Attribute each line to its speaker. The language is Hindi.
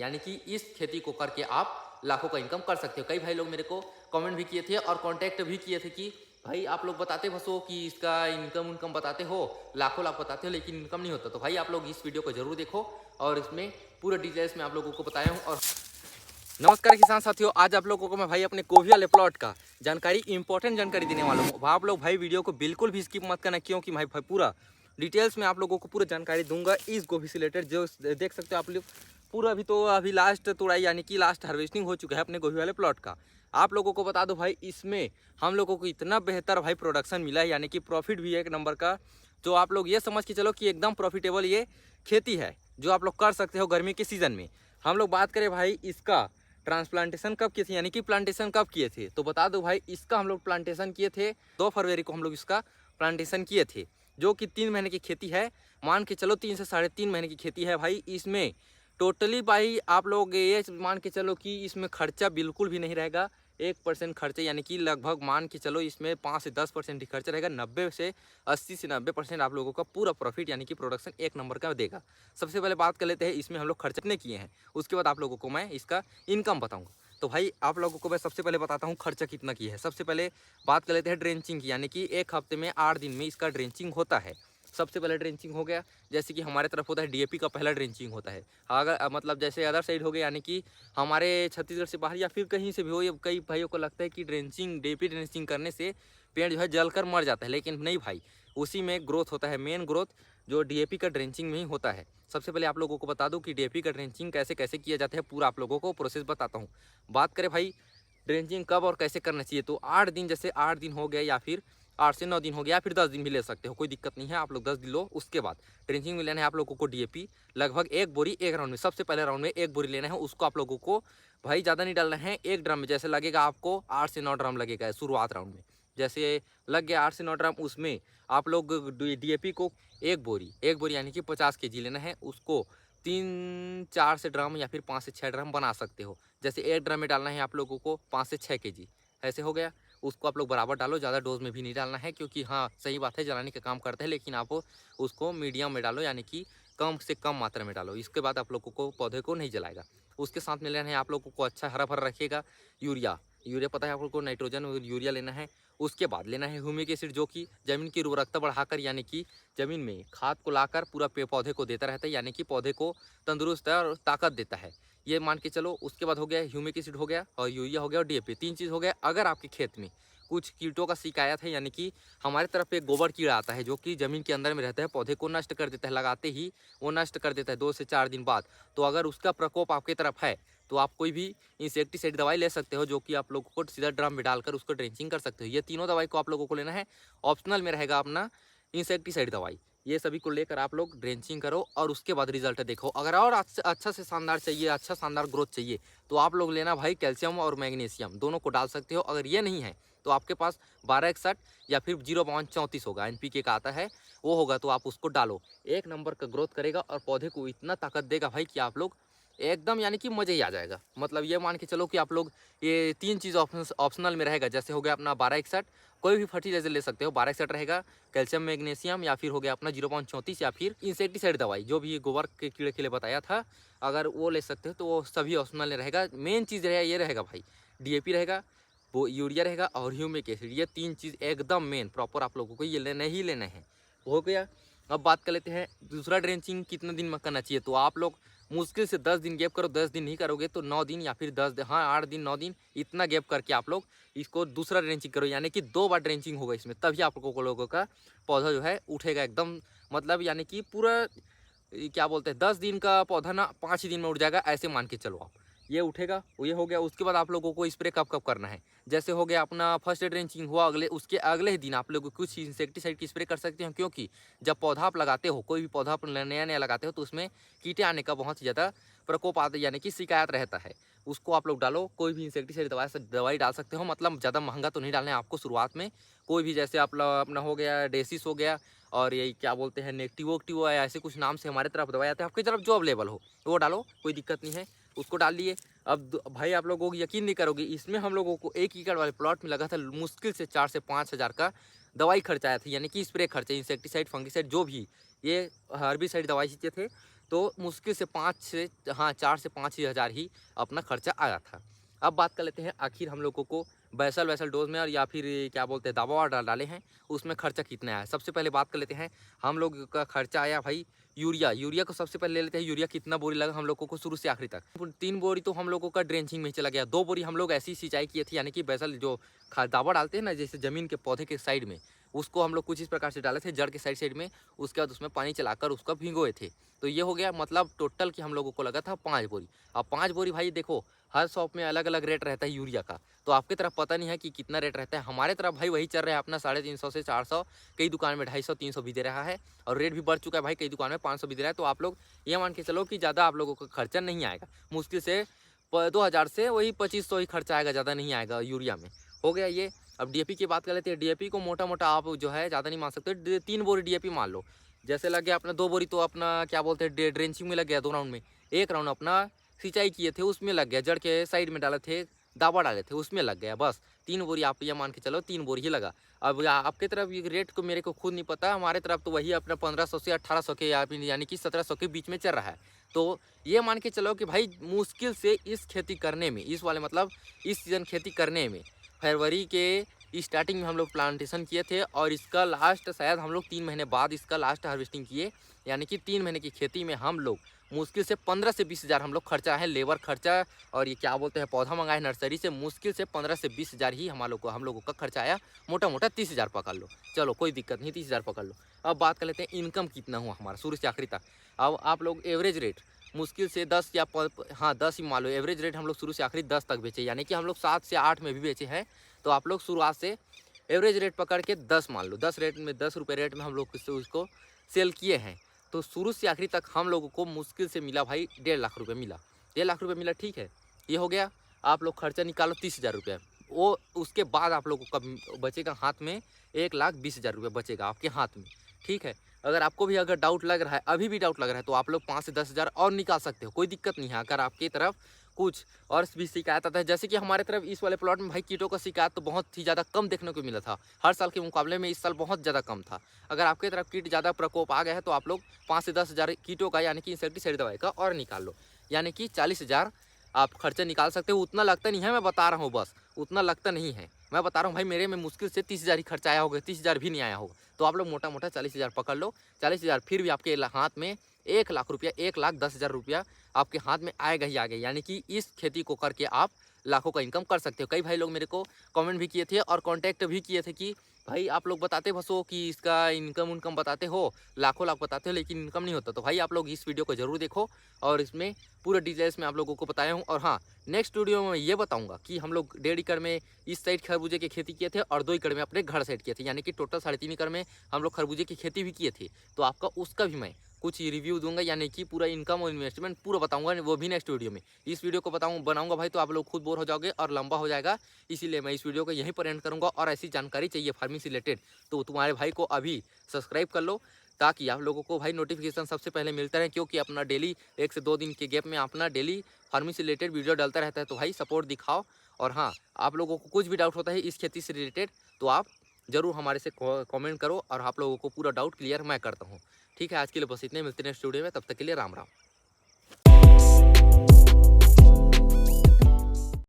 Speaker 1: यानी कि इस खेती को करके आप लाखों का इनकम कर सकते हो। कई भाई लोग मेरे को कमेंट भी किए थे और कांटेक्ट भी किए थे कि भाई आप लोग बताते बस हो कि इसका इनकम बताते हो, लाखों लाख बताते हो, लेकिन इनकम नहीं होता। तो भाई आप लोग इस वीडियो को जरूर देखो और इसमें पूरे डिटेल्स में आप लोगों को बताया हूँ। और नमस्कार किसान साथियों, आज आप लोगों को मैं भाई अपने गोभी वाले प्लॉट का जानकारी, इंपॉर्टेंट जानकारी देने वाला हूँ। आप लोग भाई वीडियो को बिल्कुल भी स्किप मत करना, क्योंकि भाई पूरा डिटेल्स में आप लोगों को पूरा जानकारी दूंगा इस गोभी से रिलेटेड। जो देख सकते हो आप लोग पूरा, अभी लास्ट तुड़ाई यानी कि लास्ट हार्वेस्टिंग हो चुका है अपने गोभी वाले प्लॉट का। आप लोगों को बता दो भाई, इसमें हम लोगों को इतना बेहतर भाई प्रोडक्शन मिला है, यानी कि प्रॉफिट भी है एक नंबर का। जो आप लोग ये समझ के चलो कि एकदम प्रॉफिटेबल ये खेती है, जो आप लोग कर सकते हो गर्मी के सीज़न में। हम लोग बात करें भाई इसका ट्रांसप्लांटेशन कब किए थे, यानी कि प्लांटेशन कब किए थे, तो बता दो भाई इसका हम लोग प्लांटेशन किए थे 2 फरवरी को हम लोग इसका प्लांटेशन किए थे, जो कि 3 महीने की खेती है। मान के चलो 3 से 3.5 महीने की खेती है भाई। इसमें टोटली भाई आप लोग ये मान के चलो कि इसमें खर्चा बिल्कुल भी नहीं रहेगा। 1% खर्चे, यानी कि लगभग मान के चलो इसमें 5 से 10% ही खर्चा रहेगा। 80 से 90% आप लोगों का पूरा प्रॉफिट यानी कि प्रोडक्शन एक नंबर का देगा। सबसे पहले बात कर लेते हैं इसमें हम लोग खर्च कितने किए हैं, उसके बाद आप लोगों को मैं इसका इनकम बताऊंगा। तो भाई आप लोगों को मैं सबसे पहले बताता हूँ खर्चा कितना किया है। सबसे पहले बात कर लेते हैं ड्रेंचिंग की, यानी कि एक हफ्ते में 8 दिन में इसका ड्रेंचिंग होता है। सबसे पहले ड्रेंचिंग हो गया, जैसे कि हमारे तरफ होता है डीएपी का पहला ड्रेंचिंग होता है। अगर मतलब जैसे अदर साइड हो गया, यानी कि हमारे छत्तीसगढ़ से बाहर या फिर कहीं से भी हो, ये कई भाइयों को लगता है कि ड्रेंचिंग डीएपी ड्रेंचिंग करने से पेड़ जो है जलकर मर जाता है, लेकिन नहीं भाई, उसी में ग्रोथ होता है। मेन ग्रोथ जो डीएपी का ड्रेंचिंग में ही होता है। सबसे पहले आप लोगों को बता दूं कि डीएपी का ड्रेंचिंग कैसे कैसे किया जाता है, पूरा आप लोगों को प्रोसेस बताता हूँ। बात करें भाई ड्रेंचिंग कब और कैसे करना चाहिए, तो 8 दिन, जैसे 8 दिन हो गया या फिर 8 से 9 दिन हो गया या फिर 10 दिन भी ले सकते हो, कोई दिक्कत नहीं है। आप लोग 10 दिन लो, उसके बाद ड्रेंचिंग में लेना है आप लोगों को डीएपी लगभग 1 बोरी एक राउंड में। सबसे पहले राउंड में 1 बोरी लेना है, उसको आप लोगों को भाई ज़्यादा नहीं डालना है। एक ड्रम में जैसे लगेगा आपको 8 से 9 ड्रम लगेगा शुरुआत राउंड में। जैसे लग गया 8 से 9 ड्रम, उसमें आप लोग डीएपी को 1 बोरी यानी कि 50 केजी लेना है। उसको 3-4 से ड्रम या फिर 5 से 6 ड्रम बना सकते हो। जैसे एक ड्रम में डालना है आप लोगों को 5 से 6 केजी, ऐसे हो गया। उसको आप लोग बराबर डालो, ज़्यादा डोज में भी नहीं डालना है, क्योंकि हाँ सही बात है जलाने का काम करता है, लेकिन आप उसको मीडियम में डालो, यानी कि कम से कम मात्रा में डालो। इसके बाद आप लोगों को पौधे को नहीं जलाएगा। उसके साथ में लेना है आप लोगों को अच्छा हरा भरा रखिएगा यूरिया पता है आप लोगों को, नाइट्रोजन और यूरिया लेना है। उसके बाद लेना है ह्यूमिक एसिड, जो कि ज़मीन की उर्वरकता बढ़ाकर, यानी कि ज़मीन में खाद को लाकर पूरा पौधे को देता रहता है, यानी कि पौधे को तंदुरुस्त और ताकत देता है, ये मान के चलो। उसके बाद हो गया ह्यूमिक एसिड हो गया, और यूरिया हो गया, और डीएपी, 3 चीज़ हो गया। अगर आपके खेत में कुछ कीटों का शिकायत है, यानी कि हमारे तरफ एक गोबर कीड़ा आता है जो कि ज़मीन के अंदर में रहता है, पौधे को नष्ट कर देता है, लगाते ही वो नष्ट कर देता है 2 से 4 दिन बाद। तो अगर उसका प्रकोप आपकी तरफ है तो आप कोई भी इंसेक्टिसाइड दवाई ले सकते हो, जो कि आप लोगों को सीधा ड्रम में डालकर उसको ड्रेंचिंग कर सकते हो। ये तीनों दवाई को आप लोगों को लेना है। ऑप्शनल में रहेगा अपना इंसेक्टिसाइड दवाई। ये सभी को लेकर आप लोग ड्रेंचिंग करो और उसके बाद रिजल्ट देखो। अगर और अच्छा से शानदार चाहिए, अच्छा शानदार ग्रोथ चाहिए, तो आप लोग लेना भाई कैल्शियम और मैग्नीशियम दोनों को डाल सकते हो। अगर ये नहीं है तो आपके पास 1261 या फिर 0.34 होगा, एनपीके का आता है, वो होगा, तो आप उसको डालो। एक नंबर का ग्रोथ करेगा और पौधे को इतना ताकत देगा भाई कि आप लोग एकदम, यानी कि मज़े ही आ जाएगा। मतलब ये मान के चलो कि आप लोग ये 3 चीज़ ऑप्शनल में रहेगा। जैसे हो गया अपना 1261, कोई भी फर्टिलाइजर ले सकते हो, 1261 रहेगा, कैल्शियम मैग्नीशियम, या फिर हो गया अपना 0.34, या फिर इंसेक्टिसाइड दवाई जो भी गोबर के कीड़े के लिए बताया था, अगर वो ले सकते हो तो वो सभी ऑप्शनल में रहेगा। मेन चीज़ रहेगा ये रहेगा भाई, डीएपी रहेगा, वो यूरिया रहेगा और ह्यूमिक एसिड। ये 3 चीज़ एकदम मेन प्रॉपर आप लोगों को ये लेने ही लेने हैं। हो गया। अब बात कर लेते हैं दूसरा ड्रेंचिंग कितने दिन में करना चाहिए, तो आप लोग मुश्किल से 10 दिन गैप करो। 10 दिन नहीं करोगे तो 9 दिन या फिर 10 दिन, हाँ 8 दिन 9 दिन, इतना गैप करके आप लोग इसको दूसरा ड्रेंचिंग करो, यानी कि 2 बार ड्रेंचिंग होगा इसमें, तभी आप लोगों का पौधा जो है उठेगा एकदम। मतलब यानी कि पूरा क्या बोलते हैं 10 दिन का पौधा ना 5 ही दिन में उठ जाएगा, ऐसे मान के चलो आप। ये उठेगा, वो ये हो गया। उसके बाद आप लोगों को स्प्रे कब कब करना है, जैसे हो गया अपना फर्स्ट ड्रेंचिंग हुआ, उसके अगले ही दिन आप लोग कुछ इंसेक्टिसाइड की स्प्रे कर सकते हैं, क्योंकि जब पौधा आप लगाते हो, कोई भी पौधा आप नया नया लगाते हो, तो उसमें कीटे आने का बहुत ही ज़्यादा प्रकोप आता है, यानी कि शिकायत रहता है। उसको आप लोग डालो, कोई भी इंसेक्टिसाइड दवाई डाल सकते हो। मतलब ज़्यादा महंगा तो नहीं डालना है आपको शुरुआत में। कोई भी जैसे आप अपना हो गया डेसिस हो गया, और यही क्या बोलते हैं नेक्टिवो है, ऐसे कुछ नाम से हमारे तरफ दवाई आते हैं, आपकी तरफ जो अवेलेबल हो वो डालो, कोई दिक्कत नहीं है। उसको डाल लिए। अब भाई आप लोगों को यकीन नहीं करोगे, इसमें हम लोगों को 1 एकड़ वाले प्लॉट में लगा था मुश्किल से 4 से 5 हज़ार का दवाई खर्च आया था, यानी कि स्प्रे खर्चे, इंसेक्टिसाइड फंगिसाइड जो भी ये हर्बिसाइड दवाई चीज़ें थे, तो मुश्किल से 4 से 5 हज़ार ही अपना खर्चा आया था। अब बात कर लेते हैं आखिर हम लोगों को बैसल वैसल डोज में और या फिर क्या बोलते हैं दवा डाले हैं, उसमें खर्चा कितना आया। सबसे पहले बात कर लेते हैं, हम लोग का खर्चा आया भाई यूरिया। यूरिया को सबसे पहले ले लेते हैं, यूरिया कितना बोरी लगा हम लोगों को शुरू से आखिरी तक। 3 बोरी तो हम लोगों का ड्रेंचिंग में चला गया। 2 बोरी हम लोग ऐसी सिंचाई किए थे, यानी कि बैसल जो दावा डालते हैं ना, जैसे जमीन के पौधे के साइड में, उसको हम लोग कुछ इस प्रकार से डाले थे जड़ के साइड में। उसके बाद उसमें पानी चलाकर उसका भिगोए थे। तो ये हो गया, मतलब टोटल की हम लोगों को लगा था 5 बोरी। अब 5 बोरी भाई देखो, हर शॉप में अलग अलग रेट रहता है यूरिया का, तो आपकी तरफ पता नहीं है कि कितना रेट रहता है। हमारे तरफ भाई वही चल रहा है अपना 350 से 400, कई दुकान में 250-300 भी दे रहा है, और रेट भी बढ़ चुका है भाई, कई दुकान में 500 भी दे रहा है। तो आप लोग ये मान के चलो कि ज़्यादा आप लोगों का खर्चा नहीं आएगा, मुश्किल से 2000 से वही 2500 ही खर्चा आएगा, ज़्यादा नहीं आएगा यूरिया में। हो गया ये। अब डीएपी की बात कर लेते हैं। डीएपी को मोटा मोटा आप जो है ज़्यादा नहीं मान सकते, 3 बोरी डीएपी मान लो। जैसे लग गया अपना 2 बोरी, तो अपना क्या बोलते हैं ड्रेंचिंग में लग गया 2 राउंड में। 1 राउंड अपना सिंचाई किए थे उसमें लग गया, जड़ के साइड में डाले थे, दावा डाले थे उसमें लग गया, बस 3 बोरी आप ये मान के चलो 3 बोरी ही लगा। अब आपके तरफ ये रेट को मेरे को खुद नहीं पता, हमारे तरफ तो वही अपना 1500 से 1800 के यानी कि 1700 के बीच में चल रहा है। तो ये मान के चलो कि भाई मुश्किल से इस खेती करने में, इस वाले मतलब इस सीज़न खेती करने में, फरवरी के स्टार्टिंग में हम लोग प्लांटेशन किए थे, और इसका लास्ट शायद हम लोग 3 महीने बाद इसका लास्ट हार्वेस्टिंग किए, यानी कि 3 महीने की खेती में हम लोग मुश्किल से 15 से 20 हज़ार हम लोग खर्चा है, लेबर खर्चा और ये क्या बोलते हैं पौधा मंगाए नर्सरी से, मुश्किल से 15 से 20 हज़ार ही हम लोगों का खर्चा आया। मोटा मोटा 30 हज़ार पकड़ लो, चलो कोई दिक्कत नहीं, 30 हज़ार पकड़ लो। अब बात कर लेते हैं इनकम कितना हुआ हमारा शुरू से आखिरी तक। अब आप लोग एवरेज रेट मुश्किल से 10 या 10 ही मान लो, एवरेज रेट हम लोग शुरू से आखिरी 10 तक बेचे, यानी कि हम लोग 7 से 8 में भी बेचे हैं। तो आप लोग शुरुआत से एवरेज रेट पकड़ के 10 मान लो, 10 रुपये रेट में हम लोग उसको सेल किए हैं। तो शुरू से आखिरी तक हम लोगों को मुश्किल से मिला भाई 1.5 लाख रुपये मिला, 1.5 लाख रुपये मिला, ठीक है। ये हो गया। आप लोग खर्चा निकालो 30 हज़ार रुपये, वो उसके बाद आप लोगों का बचेगा हाथ में 1,20,000 रुपये बचेगा आपके हाथ में, ठीक है। अगर आपको भी अगर डाउट लग रहा है, अभी भी डाउट लग रहा है, तो आप लोग 5 से 10 हज़ार और निकाल सकते हो, कोई दिक्कत नहीं है। अगर आपकी तरफ कुछ और भी शिकायत आता है, जैसे कि हमारे तरफ इस वाले प्लॉट में भाई कीटों का शिकायत तो बहुत ही ज़्यादा कम देखने को मिला था, हर साल के मुकाबले में इस साल बहुत ज़्यादा कम था। अगर आपके तरफ कीट ज़्यादा प्रकोप आ गया है, तो आप लोग 5 से 10 हज़ार कीटों का यानी कि इंसेक्टिसाइड दवाई का और निकाल लो, यानी कि 40 हज़ार आप खर्चा निकाल सकते हो। उतना लगता नहीं है, मैं बता रहा हूँ, बस उतना लगता नहीं है, मैं बता रहा हूँ भाई। मेरे में मुश्किल से 30 हज़ार ही खर्चा आया होगा, 30 हज़ार भी नहीं आया होगा। तो आप लोग मोटा मोटा 40 हज़ार पकड़ लो, 40 हज़ार फिर भी आपके हाथ में 1 लाख रुपया, 1,10,000 रुपया आपके हाथ में आएगा ही आएगा, यानी कि इस खेती को करके आप लाखों का इनकम कर सकते हो। कई भाई लोग मेरे को कमेंट भी किए थे और कांटेक्ट भी किए थे कि भाई आप लोग बताते बस हो कि इसका इनकम बताते हो, लाखों लाख बताते हो, लेकिन इनकम नहीं होता। तो भाई आप लोग इस वीडियो को जरूर देखो, और इसमें पूरे डिटेल्स में आप लोगों को बताया हूँ। और हाँ, नेक्स्ट वीडियो में ये बताऊंगा कि हम लोग 1.5 एकड़ में इस साइड खरबूजे की खेती किए थे, और 2 एकड़ में अपने घर साइड किए थे, यानी कि टोटल 3.5 एकड़ में हम लोग खरबूजे की खेती भी किए थे। तो आपका उसका भी मैं कुछ रिव्यू दूंगा, यानी कि पूरा इनकम और इन्वेस्टमेंट पूरा बताऊंगा, वो भी नेक्स्ट वीडियो में। इस वीडियो को बनाऊंगा भाई तो आप लोग खुद बोर हो जाओगे और लंबा हो जाएगा, इसीलिए मैं इस वीडियो को यहीं पर एंड करूंगा। और ऐसी जानकारी चाहिए फार्मिंग से रिलेटेड, तो तुम्हारे भाई को अभी सब्सक्राइब कर लो, ताकि आप लोगों को भाई नोटिफिकेशन सबसे पहले मिलता रहे, क्योंकि अपना डेली 1 से 2 दिन के गैप में अपना डेली फार्मिंग से रिलेटेड वीडियो डालता रहता है। तो भाई सपोर्ट दिखाओ। और हाँ, आप लोगों को कुछ भी डाउट होता है इस खेती से रिलेटेड, तो आप ज़रूर हमारे से कमेंट करो, और आप लोगों को पूरा डाउट क्लियर मैं करता हूँ। ठीक है, आज के लिए बस इतने, मिलते हैं नेक्स्ट वीडियो में, तब तक के लिए राम राम।